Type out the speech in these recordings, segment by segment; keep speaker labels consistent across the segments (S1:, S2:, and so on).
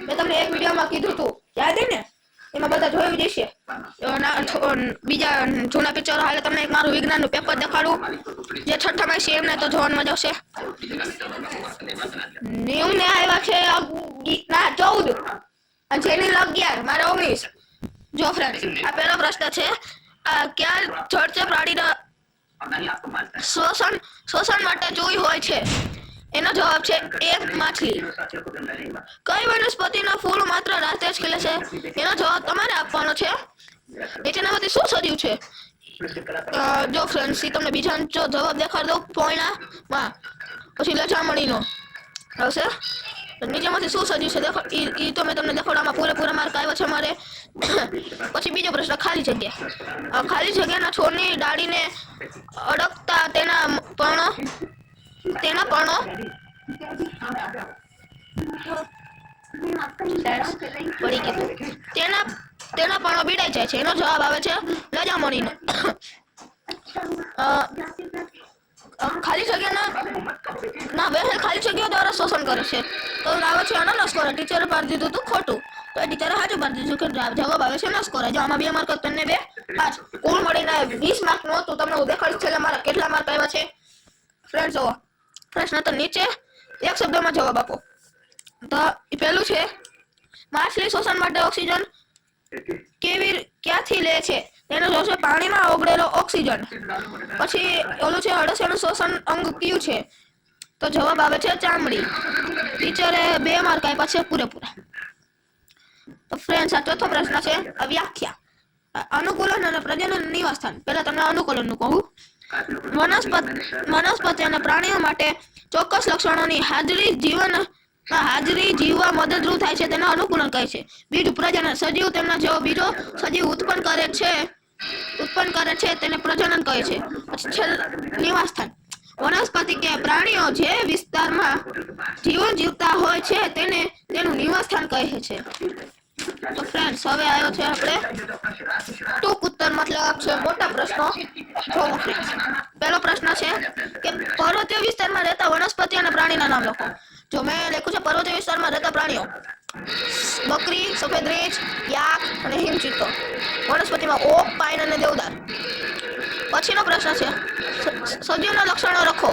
S1: મેં તમને એક વિડીયોમાં કીધું હતું, યાદ હે ને? એમાં બધા જોયું જ હશે. બીજા જૂના પિક્ચરો હાલે તમને એક મારું વિજ્ઞાનનું પેપર દેખાડું, જે છઠ્ઠામાં છે એમને તો જોવાની મજા આવશે. 90 ને આવ્યા છે ના 14 અને જેની 11 મારા 19. જો ફ્રેન્ડ્સ, આ પહેલો પ્રશ્ન છે, ક્યાં જળચર પ્રાણીના શ્વસન માટે જોઈ હોય છે? એનો જવાબ છે એક માછલી. કઈ વનસ્પતિના ફૂલ માત્ર રાતે જ ખીલે છે? એનો જવાબ તમારે આપવાનો છે. નીચેનામાંથી શું સજીવ છે? જો ફ્રેન્ડ્સ, તમને બીજા જવાબ દેખાડ દો પોઈણામાં, પછી લજામણીનો આવશે. નીચેમાંથી શું સજીવ છે દેખો, ઈ તો મેં તમને દેખાડવામાં પૂરેપૂરા માર્ક આવ્યા છે મારે. પછી બીજો પ્રશ્ન, ખાલી જગ્યા. ખાલી જગ્યાના છોડની ડાળીને અડકતા તેના પર્ણો પડી ગયું. તેના પર્ણો બીડાઈ જાય છે. એનો જવાબ આવે છે લજામણીનો. ખાલી જગ્યા દ્વારા શોષણ કરે છે. તો આવે છે નસકોરા. ટીચરે પાડી દીધું હતું ખોટું, તો ટીચરે સાચું પાડી દીધું કે જવાબ આવે છે નસકોરા. જો આમાં 2 માર્ક તમને 2 5 કુલ મળીને 20 માર્ક નું હતું. તમને હું દેખાડીશ છેલ્લે મારા કેટલા માર્ક આવ્યા છે. ફ્રેન્ડ્સ, જુઓ પ્રશ્ન તો નીચે એક શબ્દમાં જવાબ આપો. તો પહેલું છે, માછલી શોષણ માટે ઓક્સિજન ક્યાંથી લે છે? એનો જવાબ છે પાણીમાં ઓગળેલો ઓક્સિજન. પછી ઓલું છે, અળસિયાનું શોષણ અંગ કયું છે? તો જવાબ આવે છે ચામડી. ટીચરે 2 માર્ક આપ્યા છે પૂરેપૂરા. તો ફ્રેન્ડ્સ, આ ચોથો પ્રશ્ન છે, વ્યાખ્યા. અનુકૂલન અને પ્રજનન નિવાસસ્થાન. પહેલા તમને અનુકૂલનનું કહું. વનસ્પતિ અને પ્રાણીઓ માટે ચોક્કસ લક્ષણોની હાજરી જીવવા મદદરૂપ થાય છે, તેને અનુકૂલન કહે છે. બીજું પ્રજનન. સજીવ તેમના જેવો બીજો સજીવ ઉત્પન્ન કરે છે તેને પ્રજનન કહે છે. પછી નિવાસસ્થાન. વનસ્પતિ કે પ્રાણીઓ જે વિસ્તારમાં જીવન જીવતા હોય છે તેનું નિવાસસ્થાન કહે છે. તો ફ્રેન્ડ્સ, હવે આવ્યો છે આપણે ટૂંક ઉત્તર, મતલબ છે મોટા પ્રશ્નો. પહેલો પ્રશ્ન છે કે પર્વતીય વિસ્તારમાં રહેતા વનસ્પતિ અને પ્રાણીના નામ લખો. જો મેં લખ્યું છે પર્વતીય વિસ્તારમાં રહેતા પ્રાણીઓ: બકરી, સફેદ રીંછ, યાક અને હિમચીતો. વનસ્પતિમાં ઓક, પાઇન અને દેવદાર. પછીનો પ્રશ્ન છે, સજીવના લક્ષણો લખો.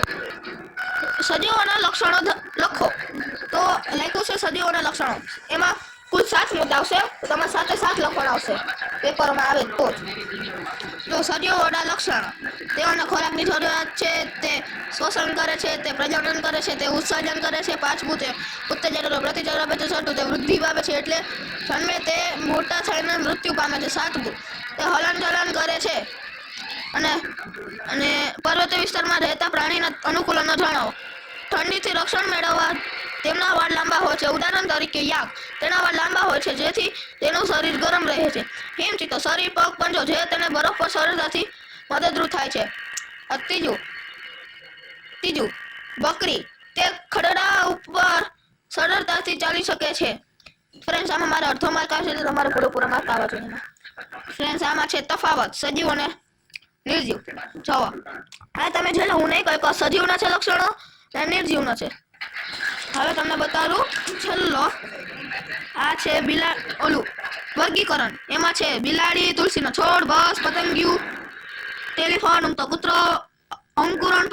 S1: સજીવોના લક્ષણો લખો. તો લખ્યું છે સજીવોના લક્ષણો. એમાં કુલ 7 મુદ્દા આવશે. તો તમારે 7 લખવાના આવશે. પેપરમાં આવે તો જો સજીવોના લક્ષણો: તેઓને ખોરાકની જરૂરિયાત છે, તે શોષણ કરે છે, તે પ્રજનન કરે છે, તે ઉત્સર્જન કરે છે. 5મું છે ઉત્તેજનનો પ્રતિચર આપે છે. 6મું તે વૃદ્ધિ પામે છે એટલે જન્મે તે મોટા થઈને મૃત્યુ પામે છે. 7મું તે હલનચલન કરે છે. અને પર્વતીય વિસ્તારમાં રહેતા પ્રાણીના અનુકૂલનો જણાવો. ઠંડીથી રક્ષણ મેળવવા તેમના વાળ લાંબા હોય છે. ઉદાહરણ તરીકે યાક, તેના વાળ લાંબા હોય છે જેથી તેનું શરીર ગરમ રહે છે. હિમચીતો, શરીર, પગ, પંજો જે તેને બરફ પર સરળતાથી મદદરૂપ થાય છે. ત્રીજું બકરી, તે ખડડા ઉપર સરળતાથી ચાલી શકે છે. ફ્રેન્ડ્સ, આમાં મારે અડધો માર્ક આવશે, તો તમારે પૂરેપૂરા માર્ક આવવા જોઈએ. ફ્રેન્ડ્સ, આમાં છે તફાવત સજીવ અને નિર્જીવ. જવાબ આ તમે છે ને, હું નહીં કહું સજીવના છે લક્ષણો અને નિર્જીવના છે. હવે તમને બતાવું છેલ્લો. આ છે વર્ગીકરણ. એમાં છે બિલાડી, તુલસીનો છોડ, બસ, પતંગિયું, ટેલિફોન, ઊંઘતો કૂતરો, અંકુરણ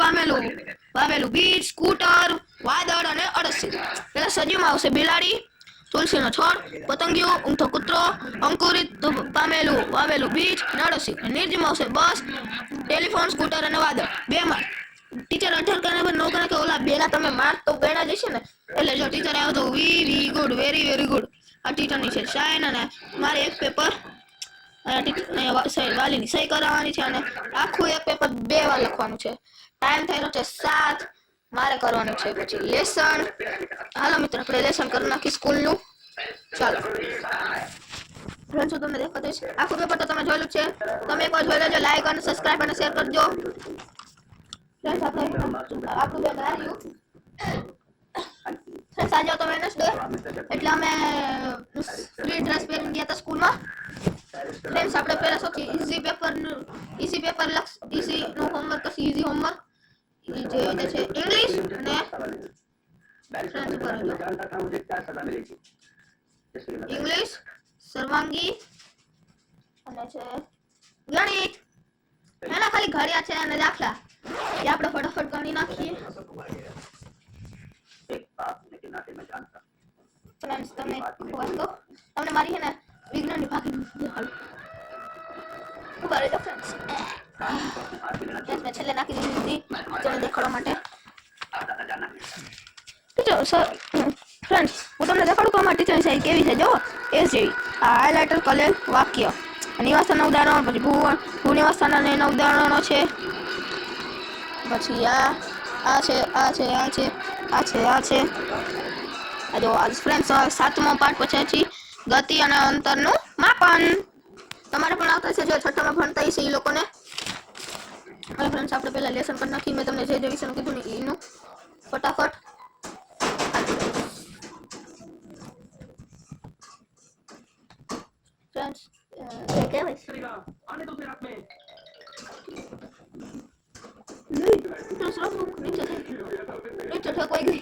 S1: પામેલું બીજ, સ્કૂટર, વાદળ અને અળસિયું. પેલા સજીવમાં આવશે બિલાડી, તુલસીનો છોડ, પતંગિયું, ઊંઘતો કૂતરો, અંકુરિત પામેલું બીજ અને અળસિયું. નિર્જીવમાં આવશે બસ, ટેલિફોન, સ્કૂટર અને વાદળ. 2 માર્ક. ટીચર 18 કરે 9 કરે કે ઓલા બેના તમે માર્ક તો ગણ્યા જશે ને. એટલે જો ટીચર આવ્યો તો વી ગુડ, વેરી વેરી ગુડ. આ ટીચરની છે સાઇન અને મારે એક પેપર વાલીની સહી કરાવવાની છે અને આખું એક પેપર 2 વાર લખવાનું છે. ટાઈમ થયેલો છે 7. મારે કરવાનું છે પછી લેસન. હાલો મિત્રો, આપણે લેસન કરી નાખી સ્કૂલનું. ચાલો ફ્રેન્ડ્સ, તમને દેખાતું છે આખું પેપર તો તમે જોયેલું છે. તમે એકવાર જોઈ લેજો. લાઈક અને સબસ્ક્રાઇબ અને શેર કરજો. ફ્રેન્ડ્સ, આપણે આપણું બેગ આવ્યું. ફ્રેન્ડ્સ, આજે તો વેનસડે એટલે અમે ફ્રી ડ્રેસ પહેરીને ગયા હતા સ્કૂલમાં. ફ્રેન્ડ્સ, આપણે પહેલા સૌથી ઈઝી નું હોમવર્ક કરશું. ઈઝી હોમવર્ક જે છે ઇંગ્લિશ અને ફ્રેન્ડ્સ ઉપર ઇંગ્લિશ, સર્વાંગી અને છે ગણિત. એના ખાલી ઘડિયા છે અને દાખલા એ આપણે ફટાફટ ગણી નાખીએ. ફ્રેન્ડ્સ તમે વાંચો, તમને મારી છે ને વિજ્ઞાનની ભાગી ઉભા રહેજો ફ્રેન્ડ્સ. મેં છેલ્લે નાખી દીધી તમને દેખાડવા માટે. ફ્રેન્ડ્સ હું તમને દેખાડું કે અમારી ટીચરની સાઈડ કેવી છે. જો એ જેવી હાઇલાઇટર કરેલ વાક્ય, નિવાસના ઉદાહરણો, પછી ભૂનિવાસના એના ઉદાહરણો છે. પછી આ છે. જો ફ્રેન્ડ્સ 7મો પાઠ પછી ગતિ અને અંતરનું માપન તમારે પણ આવતા છે. જો 6ઠામાં ભણતા છે એ લોકોને. હવે ફ્રેન્ડ્સ આપણે પહેલા લેસન કરી નાખી. મેં તમને જે વિષયનું કીધું ને એનું ફટાફટ. ફ્રેન્ડ્સ નીચે ઠેકવાઈ ગઈ.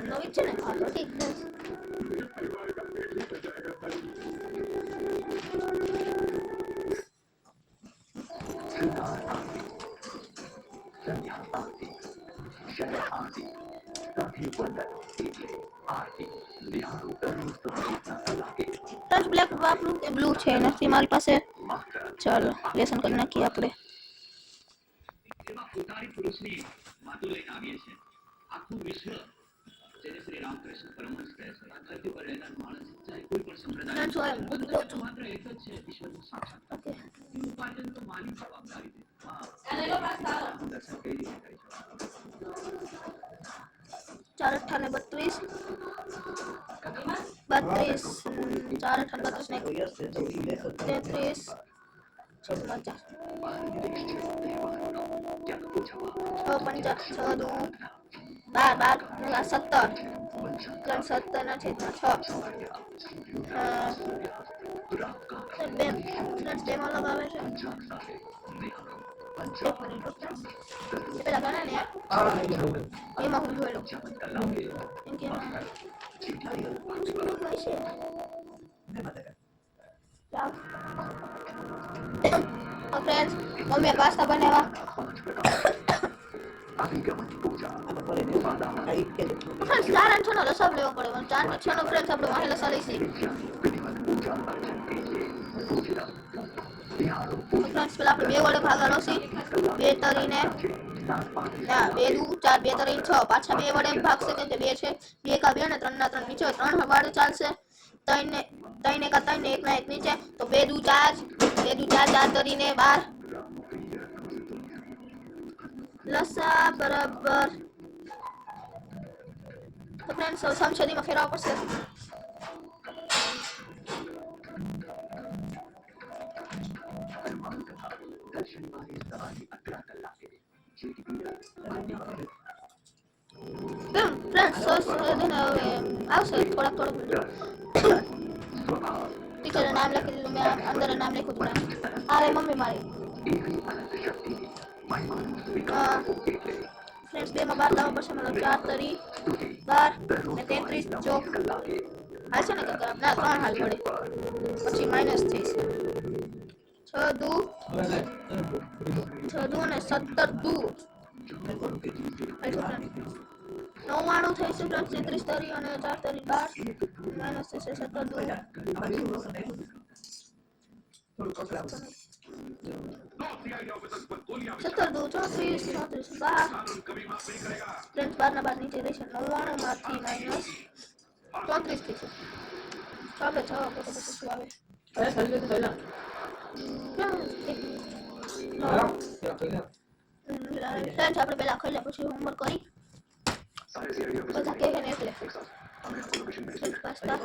S1: નવી છે ને? હા તો ઠીક છે. બ્લેક આપણું કે બ્લુ છે નથી મારી પાસે. ચાલો લેસન કરી નાખીએ આપણે. આખું વિશ્વ જેને શ્રી રામકૃષ્ણ પરમહંસ કહે છે, આ ધરતી પર રહેનાર માણસ ચાહે કોઈ પણ સંપ્રદાય માત્ર એક જ છે, ઈશ્વરનું સાક્ષાત્કાર. ઉપાર્જન તો માની જવાબદારી છે. દર્શન કઈ રીતે કરી શકો? 4 અઠ્ઠા ને 32 4 અઠ્ઠા 32 ને 33 50 6 દુ 12 17 17 ના છેદમાં 6 બે માં લગાવે છે. પેલા ગણા ને એમાં હું જોઈ લઉં એમ કે ફ્રેન્ડ્સ મમ્મીએ પાસ્તા બનાવ્યા. ફ્રેન્ડ્સ 4 અને 6 નો લસાબ લેવો પડે. 4 ને 6 નો ફ્રેન્ડ્સ આપણે વાહે લસા લઈશી. ફ્રેન્ડ્સ પેલા આપણે 2 વડે ભાગાલો છે. 2 તરીને 2 દુ 4 2 તરીને 6 પાછા 2 વડે ભાગશે કે 2 છે. 2 કા 2 ને 3 ના 3 નીચે 3 વડે ચાલશે. 3 ને 1 કા 3 ને 1 ના 1 નીચે તો 2 દુ 4 4 તરીને 12 લસા બરાબર. તો ફ્રેન્ડ્સ સમછેદીમાં ફેરવવા પડશે. ફ્રેન્ડ્સ આવશે થોડાક ટીચરે નામ લખી દીધું. મેં અંદર નામ લખ્યું હતું. આ રે મમ્મી મારી. ફ્રેન્ડ્સ 2 માં 12 લાવવા પડશે. મતલબ 4 તરી 12 ને 33 ચોક હાલ છે ને કે ના 3 હાલ પડે પછી માઇનસ થશે. 6 દુ ને 17 દુ 99 થશે. 33 તરી અને 4 તરી 12 માઇનસ થશે 17 દુ 17 દુ 34 34 ફ્રેન્ડ્સ 12 ના 12 નીચે રહેશે. 99 માંથી માઇનસ 34 થશે. આપણે 6 આપો તો પછી શું આવે? ફ્રેન્ડ્સ આપણે પહેલા ખાઈ લે પછી હોમવર્ક કરી બધા કહેવે ને એટલે પાસ્તા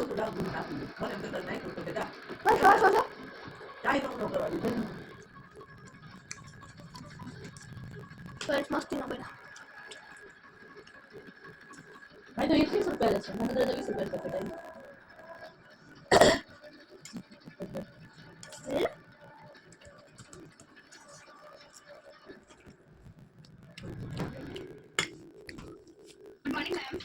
S1: બસ મસ્તી નો બના ભાઈ તો 21 રૂપિયા છે. મને તો 20 રૂપિયા છે. Good morning, ma'am.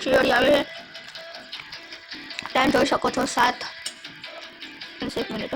S1: શિયાળી આવે છે. ટાઈમ જોઈ શકો છો 7. 1 મિનિટ.